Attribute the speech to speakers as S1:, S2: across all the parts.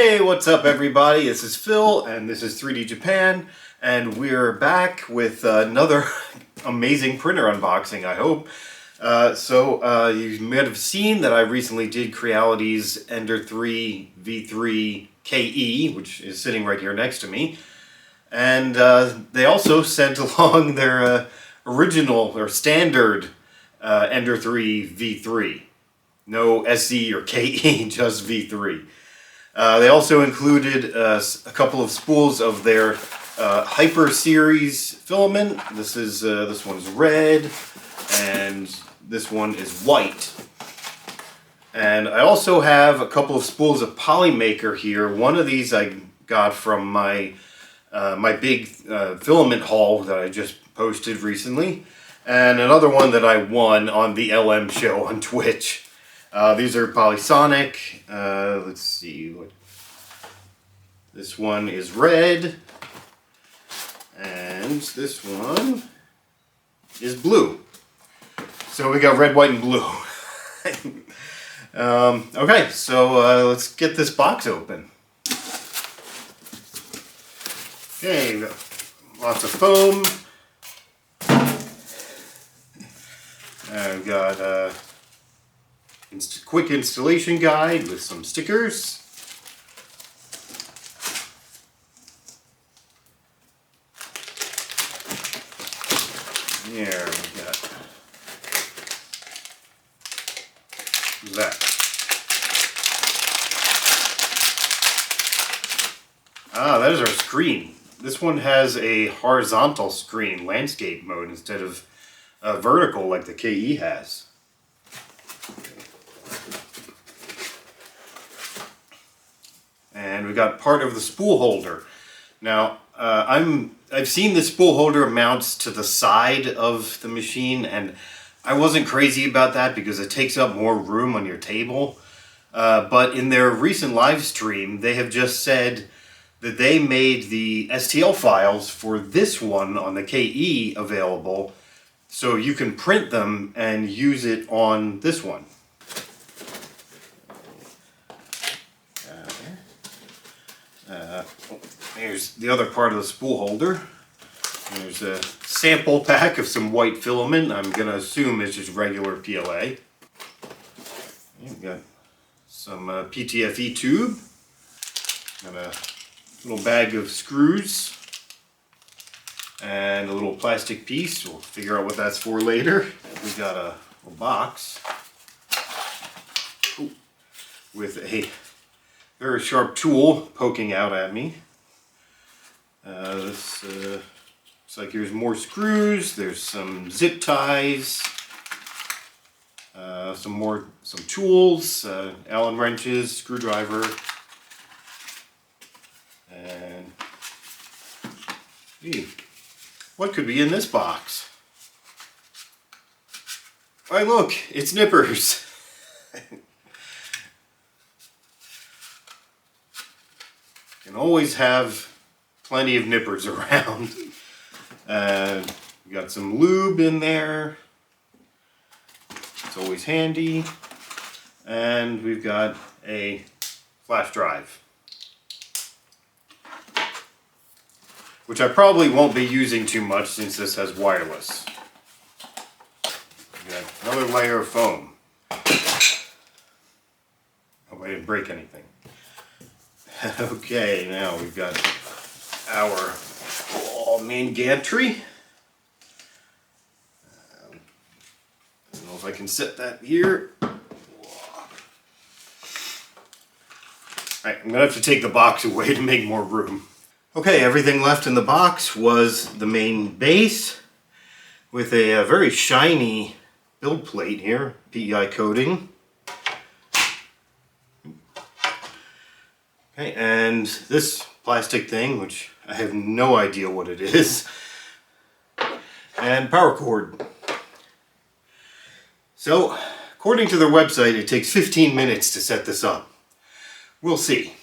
S1: Hey, what's up everybody? This is Phil and this is 3D Japan, and we're back with another amazing printer unboxing, I hope. You might have seen that I recently did Creality's Ender 3 V3 KE, which is sitting right here next to me. And they also sent along their original or standard Ender 3 V3. No SE or KE, just V3. They also included a couple of spools of their Hyper Series filament. This one's red, and this one is white. And I also have a couple of spools of Polymaker here. One of these I got from my big filament haul that I just posted recently, and another one that I won on the LM show on Twitch. These are Polysonic. Let's see. This one is red. And this one is blue. So we got red, white, and blue. Okay, so let's get this box open. Okay, we got lots of foam. I've got a quick installation guide with some stickers. There we got that. That is our screen. This one has a horizontal screen, landscape mode, instead of vertical like the KE has. And we got part of the spool holder. Now, I've seen the spool holder mounts to the side of the machine, and I wasn't crazy about that because it takes up more room on your table. But in their recent live stream, they have just said that they made the STL files for this one on the KE available, so you can print them and use it on this one. Here's the other part of the spool holder. There's a sample pack of some white filament. I'm going to assume it's just regular PLA. We've got some PTFE tube. Got a little bag of screws. And a little plastic piece. We'll figure out what that's for later. We've got a box with a very sharp tool poking out at me. This looks like there's more screws. There's some zip ties, some tools, Allen wrenches, screwdriver, and what could be in this box? Why, look, it's nippers. Can always have plenty of nippers around. We got some lube in there. It's always handy. And we've got a flash drive, which I probably won't be using too much since this has wireless. We've got another layer of foam. Hope I didn't break anything. Okay, now we've got our main gantry. I don't know if I can set that here. Alright, I'm going to have to take the box away to make more room. Okay, everything left in the box was the main base with a very shiny build plate here, PEI coating. Okay, and this plastic thing, which I have no idea what it is, and power cord. So, according to their website, it takes 15 minutes to set this up. We'll see.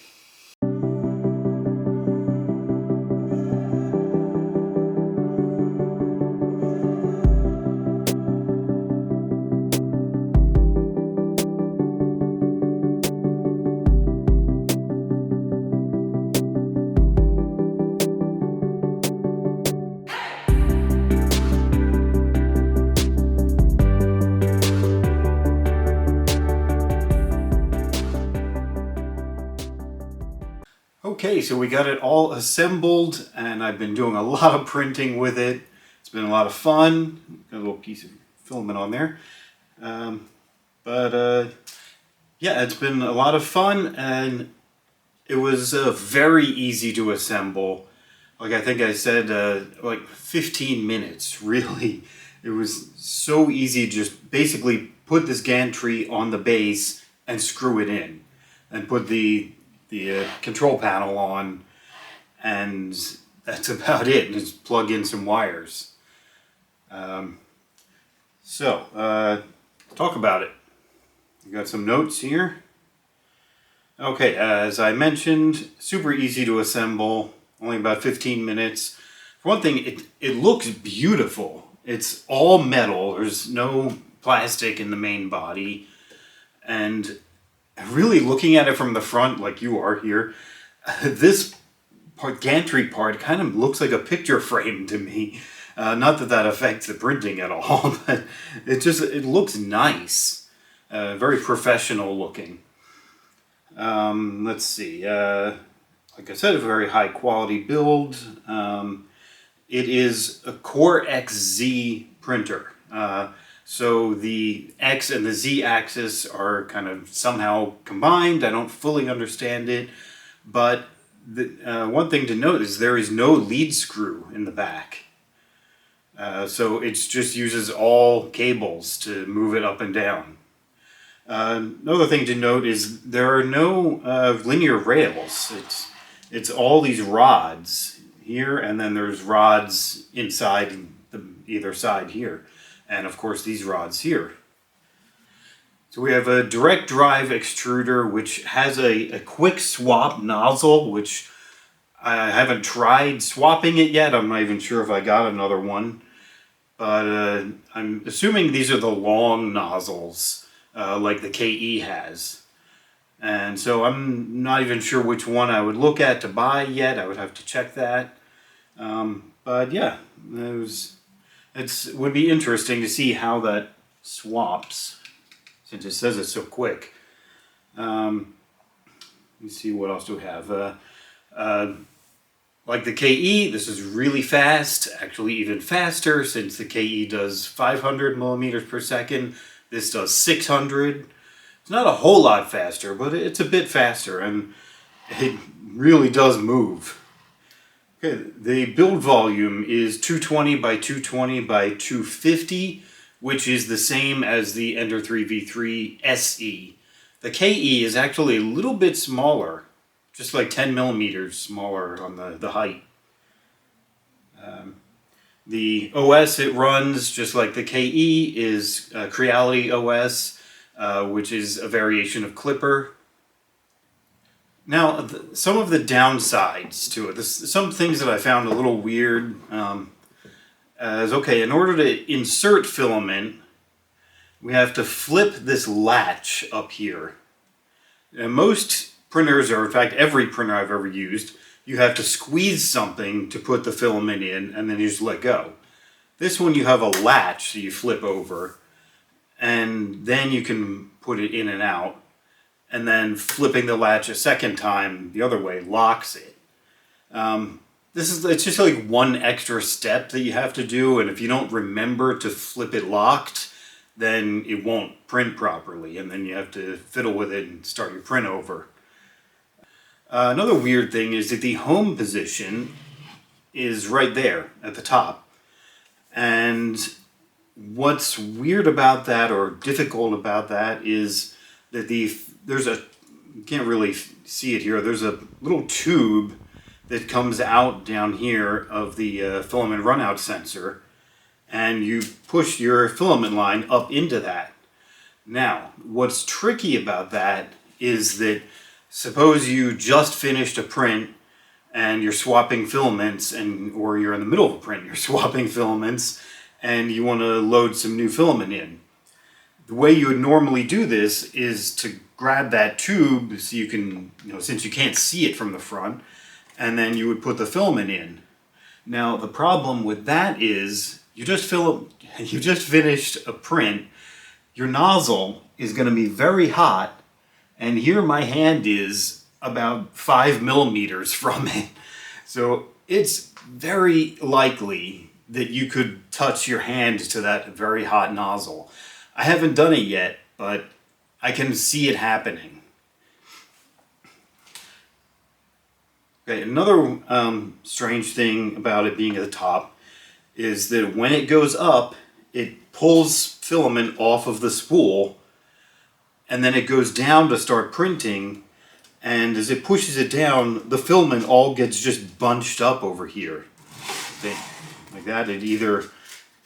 S1: Okay, so we got it all assembled, and I've been doing a lot of printing with it. It's been a lot of fun. Got a little piece of filament on there. Yeah, it's been a lot of fun, and it was very easy to assemble. Like I think I said, like 15 minutes, really. It was so easy to just basically put this gantry on the base and screw it in. And put the control panel on, and that's about it. Just plug in some wires. Talk about it. You got some notes here. Okay, as I mentioned, super easy to assemble, only about 15 minutes. For one thing, it looks beautiful. It's all metal, there's no plastic in the main body, and really looking at it from the front, like you are here, this gantry part kind of looks like a picture frame to me. Not that that affects the printing at all, but it looks nice. Very professional looking. Let's see. Like I said, a very high quality build. It is a Core XZ printer. So the X and the Z axis are kind of somehow combined. I don't fully understand it, but one thing to note is there is no lead screw in the back. So it just uses all cables to move it up and down. Another thing to note is there are no linear rails. It's all these rods here, and then there's rods inside either side here. And of course these rods here. So we have a direct drive extruder which has a quick swap nozzle, which I haven't tried swapping it yet. I'm not even sure if I got another one. But I'm assuming these are the long nozzles like the KE has. And so I'm not even sure which one I would look at to buy yet. I would have to check that. But yeah, it would be interesting to see how that swaps, since it says it's so quick. Let me see, what else do we have? Like the KE, this is really fast, actually even faster, since the KE does 500 millimeters per second. This does 600. It's not a whole lot faster, but it's a bit faster, and it really does move. Okay, the build volume is 220 by 220 by 250, which is the same as the Ender 3 V3 SE. The KE is actually a little bit smaller, just like 10 millimeters smaller on the height. The OS it runs, just like the KE, is Creality OS, which is a variation of Clipper. Now, some of the downsides to it, some things that I found a little weird, is okay, in order to insert filament, we have to flip this latch up here. And most printers, or in fact every printer I've ever used, you have to squeeze something to put the filament in, and then you just let go. This one you have a latch that you flip over, and then you can put it in and out. And then flipping the latch a second time the other way locks it. It's just like one extra step that you have to do, and if you don't remember to flip it locked, then it won't print properly, and then you have to fiddle with it and start your print over. Another weird thing is that the home position is right there at the top. And what's weird about that, or difficult about that, is that you can't really see it here, there's a little tube that comes out down here of the filament runout sensor, and you push your filament line up into that. Now, what's tricky about that is that suppose you just finished a print and you're swapping filaments, or you're in the middle of a print, you're swapping filaments, and you want to load some new filament in. The way you would normally do this is to grab that tube, so you can, since you can't see it from the front, and then you would put the filament in. Now, the problem with that is you just finished a print, your nozzle is going to be very hot, and here my hand is about 5 millimeters from it. So it's very likely that you could touch your hand to that very hot nozzle. I haven't done it yet, but I can see it happening. Okay, another strange thing about it being at the top is that when it goes up, it pulls filament off of the spool, and then it goes down to start printing, and as it pushes it down, the filament all gets just bunched up over here. Like that. It either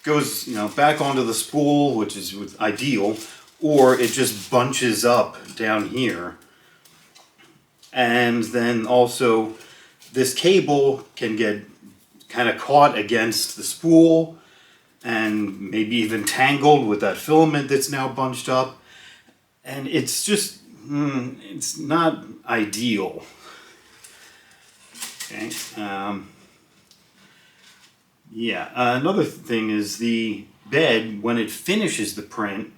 S1: goes, back onto the spool, which is ideal, or it just bunches up down here. And then also this cable can get kind of caught against the spool and maybe even tangled with that filament that's now bunched up. And it's just, it's not ideal. Okay. Another thing is the bed, when it finishes the print,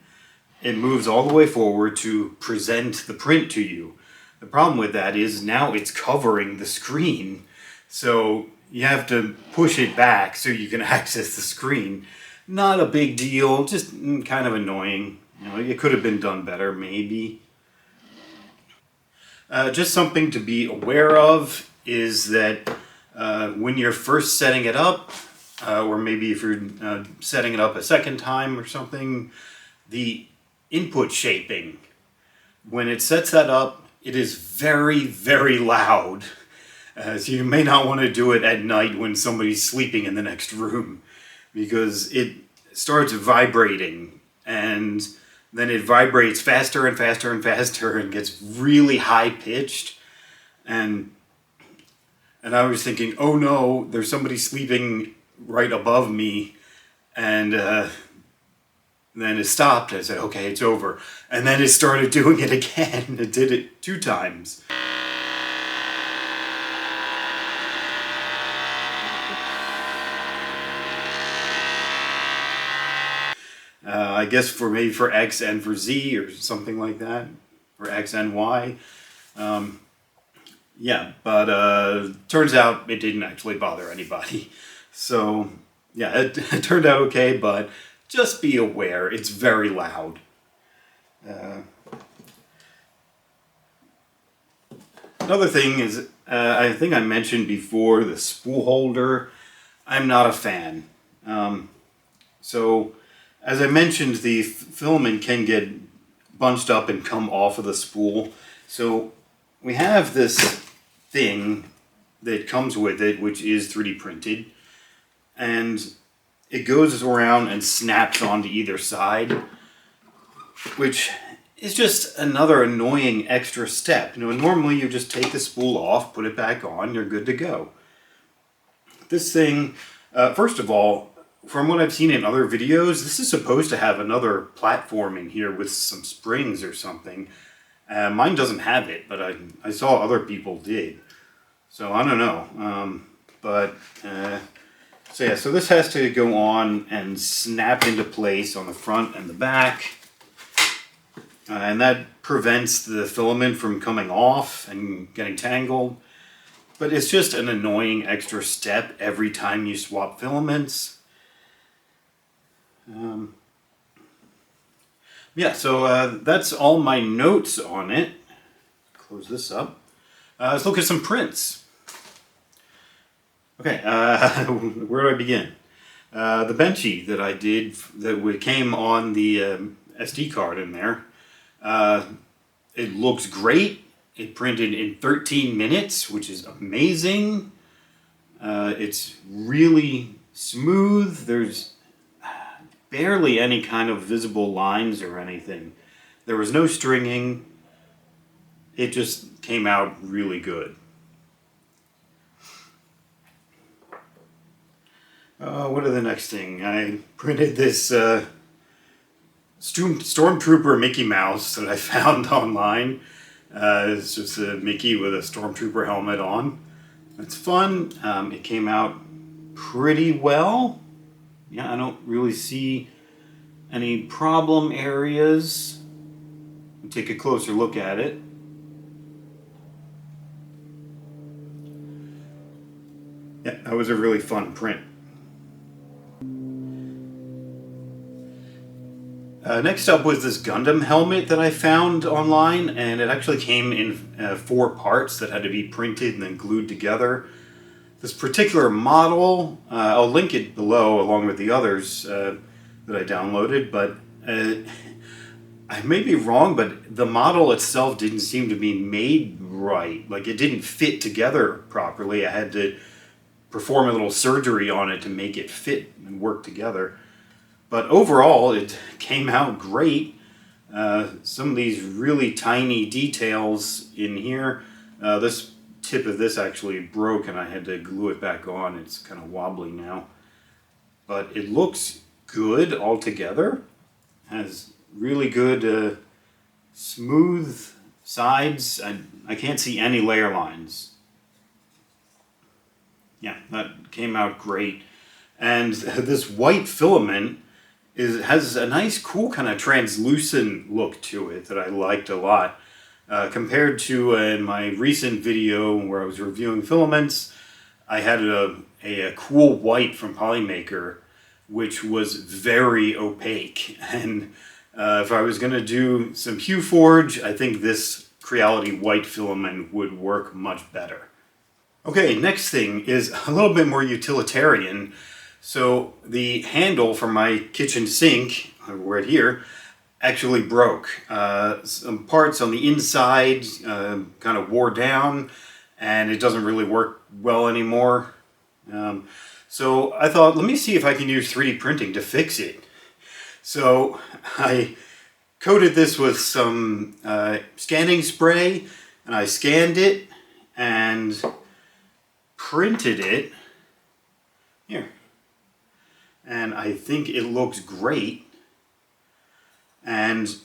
S1: it moves all the way forward to present the print to you. The problem with that is now it's covering the screen, so you have to push it back so you can access the screen. Not a big deal, just kind of annoying. It could have been done better, maybe. Just something to be aware of is that when you're first setting it up, or maybe if you're setting it up a second time or something, the input shaping, when it sets that up, it is very, very loud. So you may not want to do it at night when somebody's sleeping in the next room, because it starts vibrating, and then it vibrates faster and faster and faster and gets really high pitched. And I was thinking, oh no, there's somebody sleeping right above me. And then it stopped. I said, okay, it's over. And then it started doing it again. It did it 2 times. I guess maybe for X and for Z or something like that. Or X and Y. Turns out it didn't actually bother anybody. So, yeah, it turned out okay, but just be aware, it's very loud. Another thing is, I think I mentioned before, the spool holder. I'm not a fan. So, as I mentioned, the filament can get bunched up and come off of the spool. So, we have this thing that comes with it, which is 3D printed. And it goes around and snaps onto either side, which is just another annoying extra step. Normally you just take the spool off, put it back on, you're good to go. This thing, first of all, from what I've seen in other videos, this is supposed to have another platform in here with some springs or something. Mine doesn't have it, but I saw other people did. So I don't know. So this has to go on and snap into place on the front and the back. And that prevents the filament from coming off and getting tangled. But it's just an annoying extra step every time you swap filaments. That's all my notes on it. Close this up. Let's look at some prints. Okay, where do I begin? The Beni that I did, that came on the SD card in there, it looks great. It printed in 13 minutes, which is amazing. It's really smooth. There's barely any kind of visible lines or anything. There was no stringing. It just came out really good. What are the next thing? I printed this Stormtrooper Mickey Mouse that I found online. It's just a Mickey with a Stormtrooper helmet on. It's fun. It came out pretty well. Yeah, I don't really see any problem areas. Take a closer look at it. Yeah, that was a really fun print. Next up was this Gundam helmet that I found online, and it actually came in 4 parts that had to be printed and then glued together. This particular model, I'll link it below along with the others that I downloaded, but I may be wrong, but the model itself didn't seem to be made right. Like, it didn't fit together properly. I had to perform a little surgery on it to make it fit and work together. But overall, it came out great. Some of these really tiny details in here. This tip of this actually broke and I had to glue it back on. It's kind of wobbly now. But it looks good altogether. Has really good smooth sides. I can't see any layer lines. Yeah, that came out great. And this white filament has a nice, cool, kind of translucent look to it that I liked a lot. Compared to in my recent video where I was reviewing filaments, I had a cool white from Polymaker, which was very opaque. And if I was going to do some hue forge, I think this Creality white filament would work much better. Okay, next thing is a little bit more utilitarian. So the handle for my kitchen sink, right here, actually broke. Some parts on the inside kind of wore down, and it doesn't really work well anymore. So I thought, let me see if I can use 3D printing to fix it. So I coated this with some scanning spray, and I scanned it and printed it. Here. And I think it looks great. And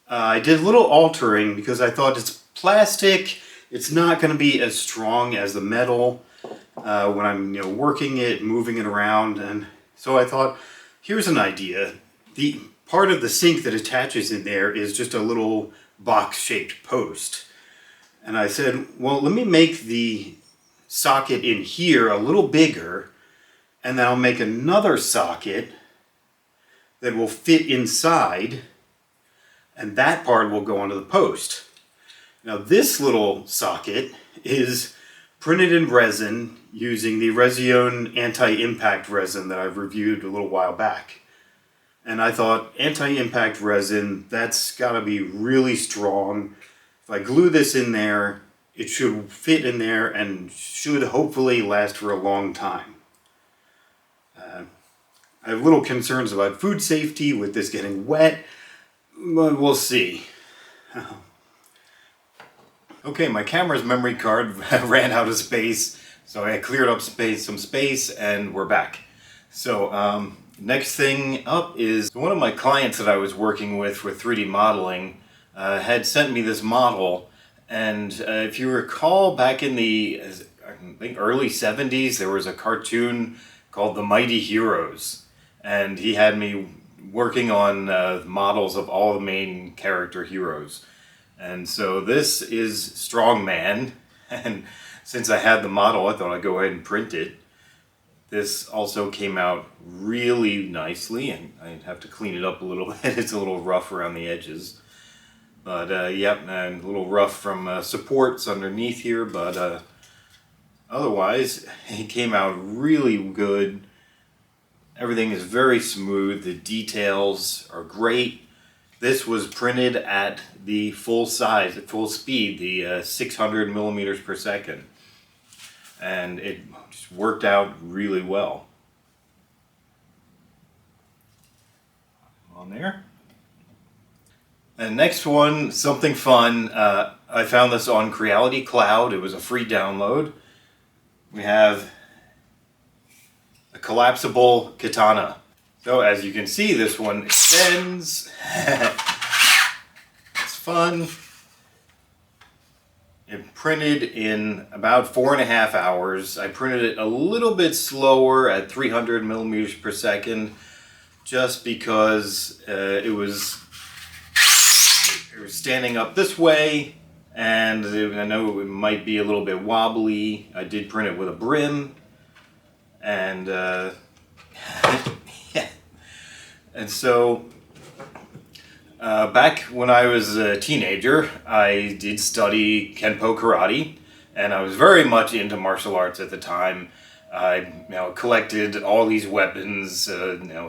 S1: I did a little altering because I thought it's plastic. It's not going to be as strong as the metal when I'm working it, moving it around. And so I thought, here's an idea. The part of the sink that attaches in there is just a little box-shaped post. And I said, well, let me make the socket in here a little bigger, and then I'll make another socket that will fit inside, and that part will go onto the post. Now this little socket is printed in resin using the Resin anti-impact resin that I've reviewed a little while back. And I thought, anti-impact resin, that's got to be really strong. If I glue this in there, it should fit in there and should hopefully last for a long time. I have little concerns about food safety with this getting wet, but we'll see. Okay, my camera's memory card ran out of space, so I cleared up some space, and we're back. So next thing up is one of my clients that I was working with 3D modeling had sent me this model, and if you recall, back in the I think early 70s, there was a cartoon called The Mighty Heroes. And he had me working on models of all the main character heroes. And so this is Strongman, and since I had the model, I thought I'd go ahead and print it. This also came out really nicely, and I have to clean it up a little bit. It's a little rough around the edges. But yep, and a little rough from supports underneath here, but otherwise, it came out really good. Everything is very smooth. The details are great. This was printed at the full size, at full speed, the 600 millimeters per second. And it just worked out really well. On there. And next one, something fun. I found this on Creality Cloud. It was a free download. We have a collapsible katana. So as you can see, this one extends. It's fun. It printed in about 4.5 hours. I printed it a little bit slower at 300 millimeters per second, just because it was standing up this way, and I know it might be a little bit wobbly. I did print it with a brim. And yeah. And so back when I was a teenager, I did study Kenpo karate, and I was very much into martial arts at the time. I collected all these weapons,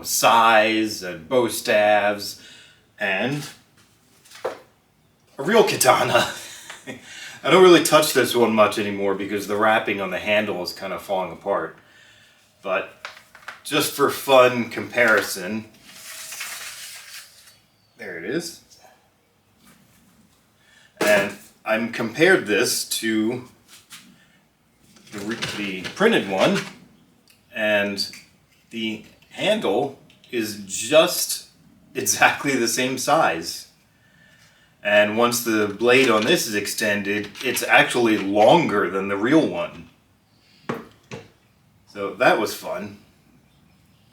S1: sais and bow staves, and a real katana. I don't really touch this one much anymore because the wrapping on the handle is kind of falling apart. But just for fun comparison, there it is. And I'm compared this to the printed one, and the handle is just exactly the same size. And once the blade on this is extended, it's actually longer than the real one. So that was fun.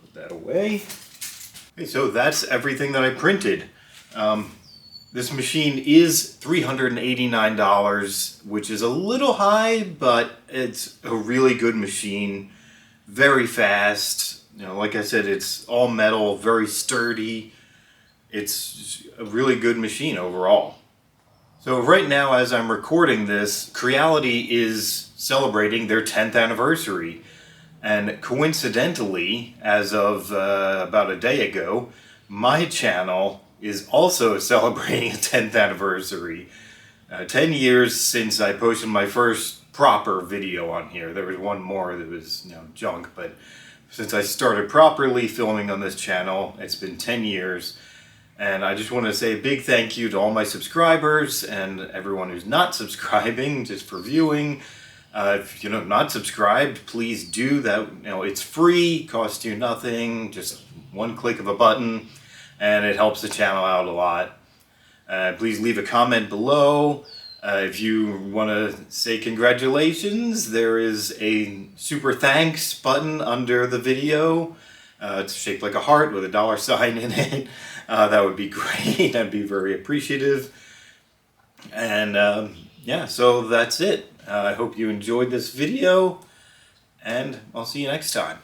S1: Put that away. Okay, so that's everything that I printed. This machine is $389, which is a little high, but it's a really good machine. Very fast. Like I said, it's all metal, very sturdy. It's a really good machine overall. So right now, as I'm recording this, Creality is celebrating their 10th anniversary. And coincidentally, as of about a day ago, my channel is also celebrating a 10th anniversary. 10 years since I posted my first proper video on here. There was one more that was junk, but since I started properly filming on this channel, it's been 10 years. And I just want to say a big thank you to all my subscribers and everyone who's not subscribing, just for viewing. If you're not subscribed, please do that. It's free, costs you nothing, just one click of a button, and it helps the channel out a lot. Please leave a comment below. If you want to say congratulations, there is a super thanks button under the video. It's shaped like a heart with a $sign in it. That would be great. I'd be very appreciative. And yeah, so that's it. I hope you enjoyed this video, and I'll see you next time.